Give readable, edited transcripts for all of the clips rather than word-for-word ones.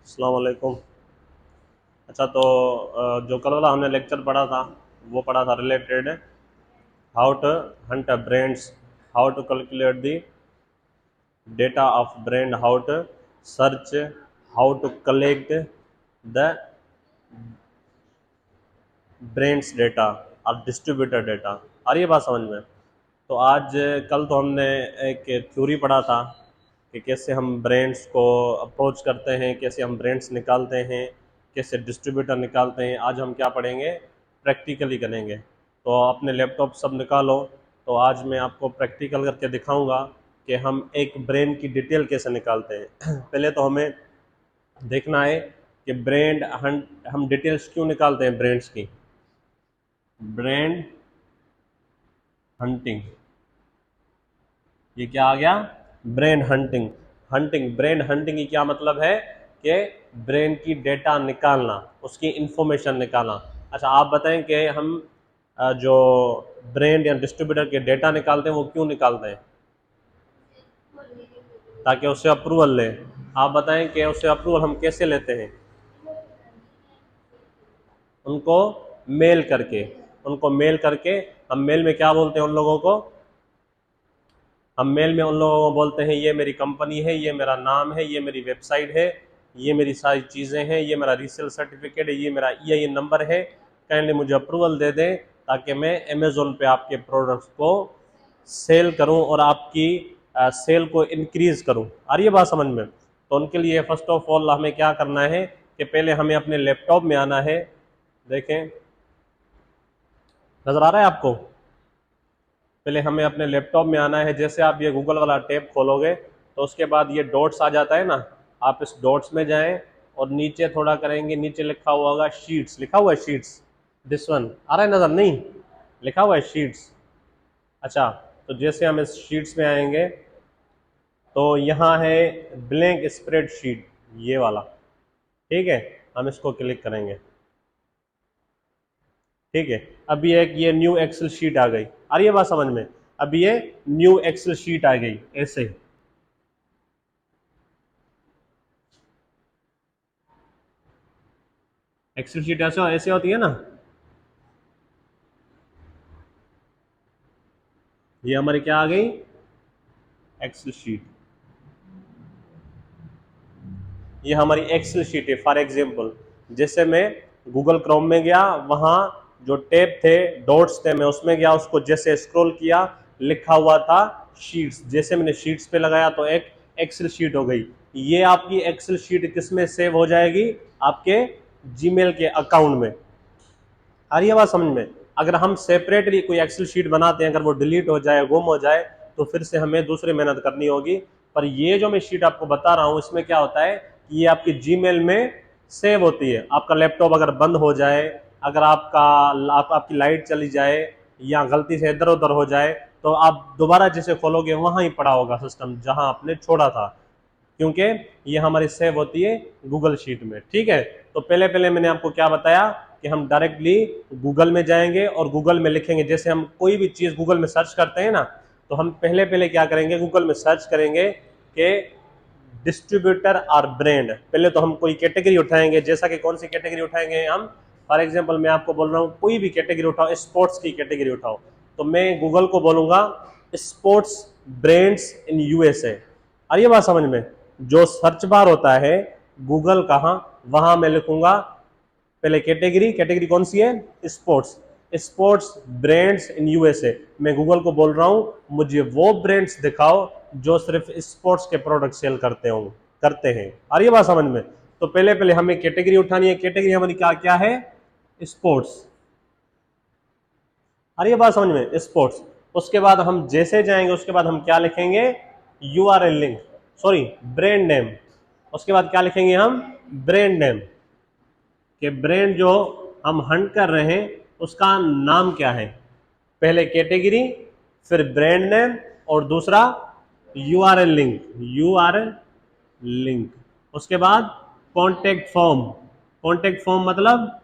अस्सलाम वालेकुम। अच्छा तो जो कल वाला हमने लेक्चर पढ़ा था वो पढ़ा था related how to hunt brands, how to calculate the data of brand, how to search, how to collect the brands data और डिस्ट्रीब्यूटर डेटा। आ रही है बात समझ में? तो आज कल तो हमने एक थ्योरी पढ़ा था कि कैसे हम ब्रांड्स को अप्रोच करते हैं, कैसे हम ब्रांड्स निकालते हैं, कैसे डिस्ट्रीब्यूटर निकालते हैं। आज हम क्या पढ़ेंगे? प्रैक्टिकली करेंगे। तो अपने लैपटॉप सब निकालो। तो आज मैं आपको प्रैक्टिकल करके दिखाऊंगा कि हम एक ब्रांड की डिटेल कैसे निकालते हैं। पहले तो हमें देखना है कि ब्रांड हम डिटेल्स क्यों निकालते हैं ब्रांड्स की। ब्रांड हंटिंग, ये क्या आ गया? Brain hunting. ब्रेन हंटिंग की क्या मतलब है कि ब्रेन की डेटा निकालना, उसकी इंफॉर्मेशन निकालना। अच्छा आप बताएं कि हम जो ब्रेन या डिस्ट्रीब्यूटर के डेटा निकालते हैं वो क्यों निकालते हैं? ताकि उससे अप्रूवल लें। आप बताएं कि उससे अप्रूवल हम कैसे लेते हैं? उनको मेल करके। उनको मेल करके, हम मेल में क्या बोलते हैं उन लोगों को? हम मेल में उन लोगों को बोलते हैं ये मेरी कंपनी है, ये मेरा नाम है, ये मेरी वेबसाइट है, ये मेरी सारी चीज़ें हैं, ये मेरा रीसेल सर्टिफिकेट है, ये मेरा EIN नंबर है, काइंडली मुझे अप्रूवल दे दें ताकि मैं अमेज़ोन पे आपके प्रोडक्ट्स को सेल करूं और आपकी सेल को इंक्रीज़ करूं। आ रही है बात समझ में? तो उनके लिए फ़र्स्ट ऑफ ऑल हमें क्या करना है कि पहले हमें अपने लैपटॉप में आना है। देखें, नज़र आ रहा है आपको? पहले हमें अपने लैपटॉप में आना है। जैसे आप ये गूगल वाला टैब खोलोगे तो उसके बाद ये डॉट्स आ जाता है ना, आप इस डॉट्स में जाएं और नीचे थोड़ा करेंगे, नीचे लिखा हुआ होगा शीट्स, लिखा हुआ है शीट्स। दिस वन आ रहा है नज़र? नहीं, लिखा हुआ है शीट्स। अच्छा, तो जैसे हम इस शीट्स में आएंगे तो यहाँ है ब्लैंक स्प्रेडशीट, ये वाला। ठीक है, हम इसको क्लिक करेंगे। ठीक है, अब ये एक ये न्यू एक्सेल शीट आ गई। आ रही है बात समझ में? अब ये न्यू एक्सेल शीट आ गई ऐसे। एक्सेल शीट ऐसे ऐसे होती है ना, ये हमारी क्या आ गई? Excel sheet. ये हमारी एक्सेल शीट है। फॉर एग्जांपल जैसे मैं गूगल क्रोम में गया, वहां जो टैब थे, डॉट्स थे, मैं उसमें गया, उसको जैसे स्क्रॉल किया, लिखा हुआ था शीट्स। जैसे मैंने शीट्स पे लगाया तो एक एक्सेल शीट हो गई। ये आपकी एक्सेल शीट किस में सेव हो जाएगी? आपके जीमेल के अकाउंट में। आ रही है बात समझ में? अगर हम सेपरेटली कोई एक्सेल शीट बनाते हैं, अगर वो डिलीट हो जाए, गुम हो जाए, तो फिर से हमें दूसरी मेहनत करनी होगी। पर ये जो मैं शीट आपको बता रहा हूँ इसमें क्या होता है कि ये आपकी जीमेल में सेव होती है। आपका लैपटॉप अगर बंद हो जाए, अगर आपकी लाइट चली जाए या गलती से इधर उधर हो जाए, तो आप दोबारा जिसे खोलोगे वहां ही पड़ा होगा सिस्टम जहां आपने छोड़ा था, क्योंकि ये हमारी सेव होती है गूगल शीट में। ठीक है, तो पहले पहले मैंने आपको क्या बताया कि हम डायरेक्टली गूगल में जाएंगे और गूगल में लिखेंगे। जैसे हम कोई भी चीज़ गूगल में सर्च करते हैं ना, तो हम पहले पहले क्या करेंगे? गूगल में सर्च करेंगे कि डिस्ट्रीब्यूटर और ब्रांड। पहले तो हम कोई कैटेगरी उठाएंगे, जैसा कि कौन सी कैटेगरी उठाएंगे हम? फॉर एग्जाम्पल मैं आपको बोल रहा हूँ कोई भी कैटेगरी उठाओ, स्पोर्ट्स की कैटेगरी उठाओ, तो मैं गूगल को बोलूंगा स्पोर्ट्स ब्रांड्स इन USA। और ये बात समझ में? जो सर्च बार होता है गूगल कहाँ, वहां मैं लिखूंगा पहले कैटेगरी। कैटेगरी कौन सी है? स्पोर्ट्स। स्पोर्ट्स ब्रांड्स इन USA। मैं गूगल को बोल रहा हूं मुझे वो ब्रांड्स दिखाओ जो सिर्फ स्पोर्ट्स के प्रोडक्ट सेल करते हैं। और ये बात समझ में? तो पहले पहले हमें कैटेगरी उठानी है। कैटेगरी हमारी क्या क्या है? स्पोर्ट्स। और ये बात समझ में? स्पोर्ट्स। उसके बाद हम जैसे जाएंगे उसके बाद हम क्या लिखेंगे? URL link, sorry brand name. उसके बाद क्या लिखेंगे हम? Brand name. कि ब्रांड जो हम हंट कर रहे हैं उसका नाम क्या है। पहले कैटेगरी, फिर ब्रांड नेम, और दूसरा URL लिंक। URL link. उसके बाद कॉन्टेक्ट फॉर्म। कॉन्टेक्ट फॉर्म मतलब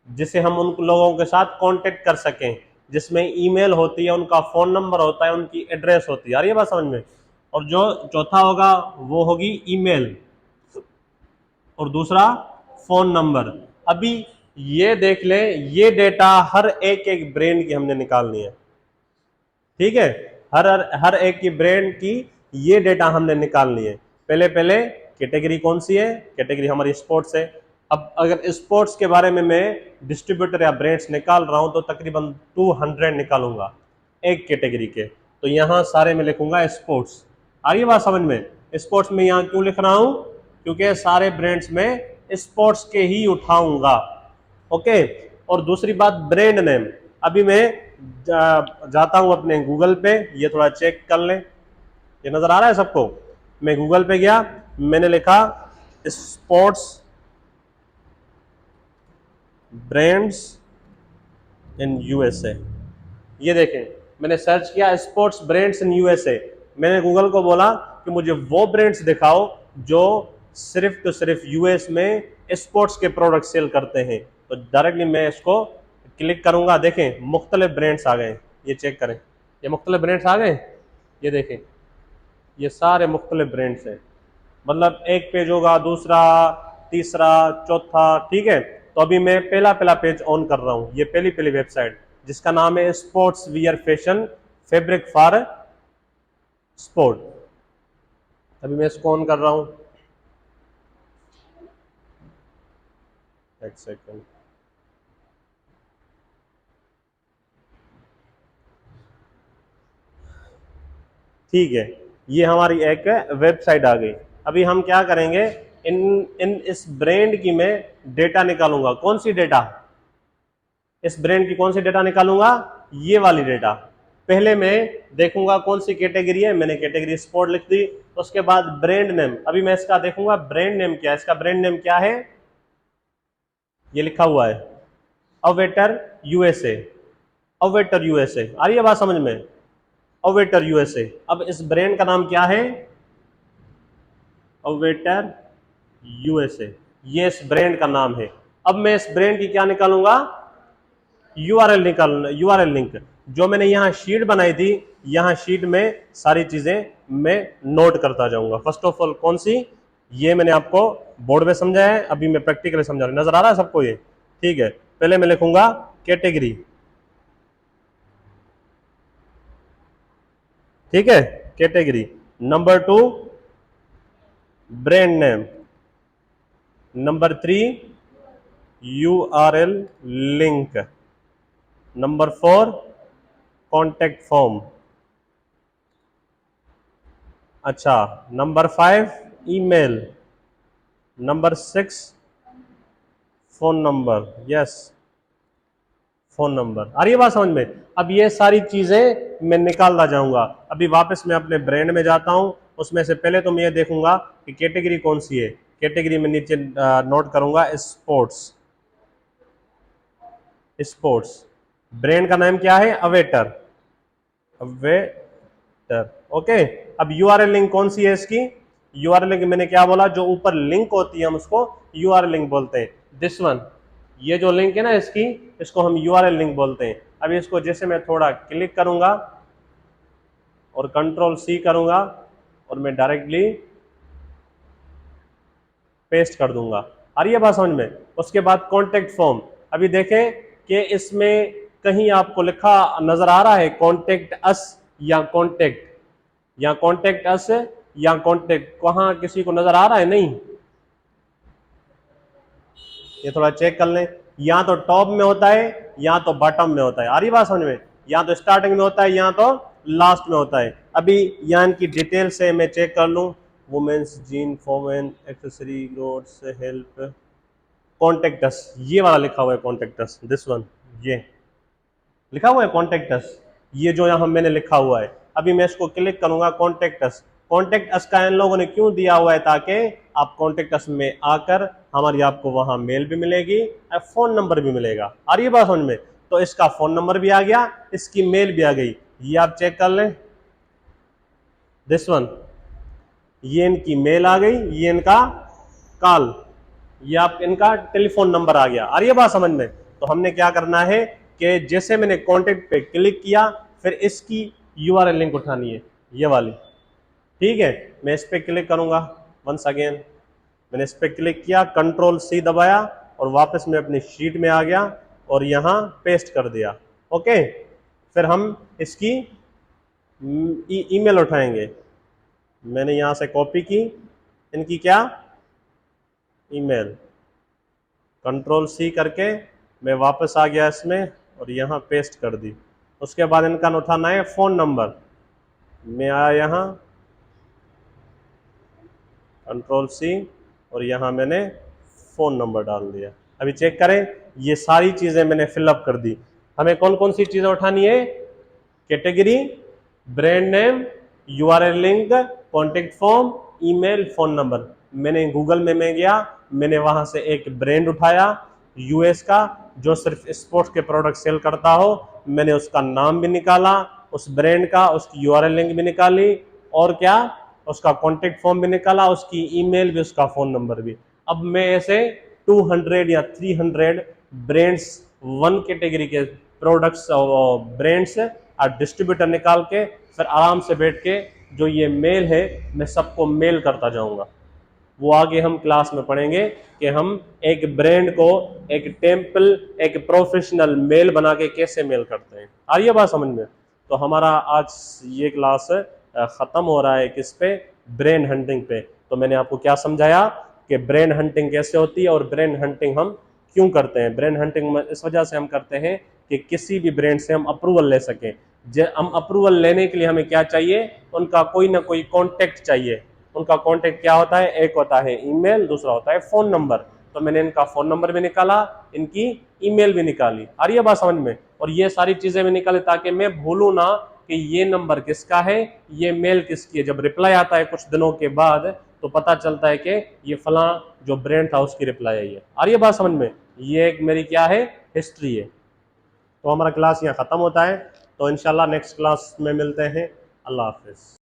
जिसे हम उन लोगों के साथ कांटेक्ट कर सकें, जिसमें ईमेल होती है, उनका फोन नंबर होता है, उनकी एड्रेस होती है। यार ये बात समझ में? और जो चौथा होगा वो होगी ईमेल। और दूसरा फोन नंबर। अभी ये देख लें, ये डेटा हर एक एक ब्रांड की हमने निकालनी है, ठीक है। हर हर एक की ब्रांड की ये डेटा हमने निकालनी है। पहले पहले कैटेगरी कौन सी है? कैटेगरी हमारी स्पोर्ट्स है। अब अगर स्पोर्ट्स के बारे में मैं डिस्ट्रीब्यूटर या ब्रांड्स निकाल रहा हूं तो तकरीबन 200 निकालूंगा एक कैटेगरी के। तो यहां सारे में लिखूंगा स्पोर्ट्स। आ रही है बात समझ में? स्पोर्ट्स में यहां क्यों लिख रहा हूं? क्योंकि सारे ब्रांड्स में स्पोर्ट्स के ही उठाऊंगा, ओके। और दूसरी बात ब्रांड नेम। अभी मैं जाता हूं अपने गूगल पे, ये थोड़ा चेक कर लें, ये नजर आ रहा है सबको? मैं गूगल पे गया, मैंने लिखा स्पोर्ट्स ब्रांड्स इन यूएसए। ये देखें, मैंने सर्च किया स्पोर्ट्स ब्रांड्स इन यूएसए। मैंने गूगल को बोला कि मुझे वो ब्रांड्स दिखाओ जो सिर्फ तो सिर्फ यूएस में स्पोर्ट्स के प्रोडक्ट सेल करते हैं। तो डायरेक्टली मैं इसको क्लिक करूंगा, देखें मुख्तलिफ ब्रांड्स आ गए, ये चेक करें, ये मुख्तलिफ ब्रांड्स आ गए, ये देखें, ये सारे मुख्तलिफ ब्रांड्स हैं। मतलब एक पेज होगा, दूसरा, तीसरा, चौथा, ठीक है। तो अभी मैं पहला पहला पेज ऑन कर रहा हूं, ये पहली पहली वेबसाइट जिसका नाम है sports wear fashion fabric for sport. अभी मैं इसको ऑन कर रहा हूं, एक सेकंड। ठीक है, ये हमारी एक वेबसाइट आ गई। अभी हम क्या करेंगे, इन इन इस ब्रांड की मैं डेटा निकालूंगा। कौन सी डेटा? इस ब्रांड की कौन सी डेटा निकालूंगा? ये वाली डेटा। पहले मैं देखूंगा कौन सी कैटेगरी है, मैंने कैटेगरी स्पोर्ट लिख दी। उसके बाद ब्रांड नेम, अभी मैं इसका देखूंगा ब्रांड नेम क्या है। इसका ब्रांड नेम क्या है? ये लिखा हुआ है अवेटर यूएसए। अवेटर यूएसए, आ रही है बात समझ में? अवेटर यूएसए। अब इस ब्रांड का नाम क्या है? अवेटर यूएसए, ये इस ब्रांड का नाम है। अब मैं इस ब्रांड की क्या निकालूंगा? यूआरएल निकाल, यूआरएल लिंक। जो मैंने यहाँ शीट बनाई थी, यहाँ शीट में सारी चीजें मैं नोट करता जाऊंगा। फर्स्ट ऑफ ऑल कौन सी? ये मैंने आपको बोर्ड में समझाया है, अभी मैं प्रैक्टिकली समझा रहा हूं। नजर आ रहा है सबको ये? ठीक है, पहले मैं लिखूंगा कैटेगरी, ठीक है, category. Number 2 brand name. Number 3 URL link. Number 4 contact form. अच्छा, number 5 email. Number 6 phone number. Yes, phone number. आ रही है बात समझ में? अब ये सारी चीजें मैं निकालता जाऊंगा। अभी वापस मैं अपने ब्रांड में जाता हूं। उसमें से पहले तो मैं ये देखूंगा कि कैटेगरी कौन सी है। कैटेगरी में नीचे नोट करूंगा स्पोर्ट्स। स्पोर्ट्स ब्रांड का नाम क्या है? अवेटर। अवेटर, ओके। अब यूआरएल लिंक कौन सी है इसकी? यूआरएल लिंक मैंने क्या बोला? जो ऊपर लिंक होती है हम उसको यूआरएल लिंक बोलते हैं। दिस वन, ये जो लिंक है ना इसकी, इसको हम यूआरएल लिंक बोलते हैं। अब इसको जैसे मैं थोड़ा क्लिक करूंगा और कंट्रोल सी करूंगा और मैं डायरेक्टली पेस्ट कर दूंगा। आ रही है बात समझ में? उसके बाद कॉन्टेक्ट फॉर्म। अभी देखें कि इसमें कहीं आपको लिखा नजर आ रहा है कॉन्टेक्ट अस या कॉन्टेक्ट, या कॉन्टेक्ट अस या कॉन्टेक्ट, वहां किसी को नजर आ रहा है? नहीं, ये थोड़ा चेक कर लें। या तो टॉप में होता है या तो बॉटम में होता है। आ रही बात समझ में? या तो स्टार्टिंग में होता है या तो लास्ट में होता है। अभी यहाँ की डिटेल से मैं चेक कर लूं। वुमेन्स जीन फॉरमेन एक्सेसरी ग्रोड्स हेल्प कॉन्टेक्टस, ये वाला लिखा हुआ है कॉन्टेक्टस। दिस वन, ये लिखा हुआ है कॉन्टेक्टस, ये जो यहाँ मैंने लिखा हुआ है। अभी मैं इसको क्लिक करूंगा कॉन्टेक्टस। कॉन्टेक्टस का इन लोगों ने क्यों दिया हुआ है? ताकि आप कॉन्टेक्टस में आकर हमारी आपको वहां मेल भी मिलेगी और फोन नंबर भी मिलेगा। आ रही है बात समझ में? तो इसका फोन नंबर भी आ गया, इसकी मेल भी आ गई। ये आप चेक कर लें, दिस वन, ये इनकी मेल आ गई, ये इनका कॉल, ये आप इनका टेलीफोन नंबर आ गया। आ रही है बात समझ में? तो हमने क्या करना है कि जैसे मैंने कॉन्टेक्ट पे क्लिक किया, फिर इसकी यूआरएल लिंक उठानी है, ये वाली, ठीक है। मैं इस पे क्लिक करूंगा वंस अगेन, मैंने इस पर क्लिक किया, कंट्रोल सी दबाया और वापस मैं अपनी शीट में आ गया और यहाँ पेस्ट कर दिया। ओके, फिर हम इसकी ईमेल उठाएंगे। मैंने यहाँ से कॉपी की इनकी क्या ईमेल, कंट्रोल सी करके मैं वापस आ गया इसमें और यहाँ पेस्ट कर दी। उसके बाद इनका उठाना है फ़ोन नंबर। मैं आया यहाँ, कंट्रोल सी और यहाँ मैंने फ़ोन नंबर डाल दिया। अभी चेक करें, ये सारी चीज़ें मैंने फिलअप कर दी। हमें कौन कौन सी चीज़ें उठानी है? Category, brand name, URL link, contact form, email, phone number. मैंने गूगल में गया, मैंने वहाँ से एक ब्रांड उठाया यूएस का जो सिर्फ स्पोर्ट्स के प्रोडक्ट सेल करता हो, मैंने उसका नाम भी निकाला, उस ब्रांड का, उसकी यूआरएल लिंक भी निकाली और क्या, उसका कॉन्टेक्ट फॉर्म भी निकाला, उसकी ईमेल भी, उसका फ़ोन नंबर भी। अब मैं ऐसे 200 या 300 ब्रांड्स, वन कैटेगरी के प्रोडक्ट्स और ब्रांड्स और डिस्ट्रीब्यूटर निकाल के फिर आराम से बैठ के जो ये मेल है मैं सबको मेल करता जाऊंगा। वो आगे हम क्लास में पढ़ेंगे कि हम एक ब्रांड को एक टेम्पल, एक प्रोफेशनल मेल बना के कैसे मेल करते हैं। आ रही है बात समझ में? तो हमारा आज ये क्लास ख़त्म हो रहा है किस पे? ब्रेन हंटिंग पे। तो मैंने आपको क्या समझाया कि ब्रेन हंटिंग कैसे होती है और ब्रेन हंटिंग हम क्यों करते हैं। ब्रेन हंटिंग इस वजह से हम करते हैं कि किसी भी ब्रांड से हम अप्रूवल ले सकें। हम अप्रूवल लेने के लिए हमें क्या चाहिए? उनका कोई ना कोई कॉन्टेक्ट चाहिए। उनका कॉन्टेक्ट क्या होता है? एक होता है ईमेल, दूसरा होता है फ़ोन नंबर। तो मैंने इनका फ़ोन नंबर भी निकाला, इनकी ईमेल भी निकाली। आ रही है बात समझ में? और ये सारी चीज़ें भी निकाली ताकि मैं भूलूँ ना कि ये नंबर किसका है, ये मेल किसकी है। जब रिप्लाई आता है कुछ दिनों के बाद तो पता चलता है कि ये फलां जो ब्रांड था उसकी रिप्लाई आई है। आ रही है बात समझ में? ये एक मेरी क्या है? हिस्ट्री है। तो हमारा क्लास यहाँ ख़त्म होता है। तो इंशाल्लाह नेक्स्ट क्लास में मिलते हैं। अल्लाह हाफिज़।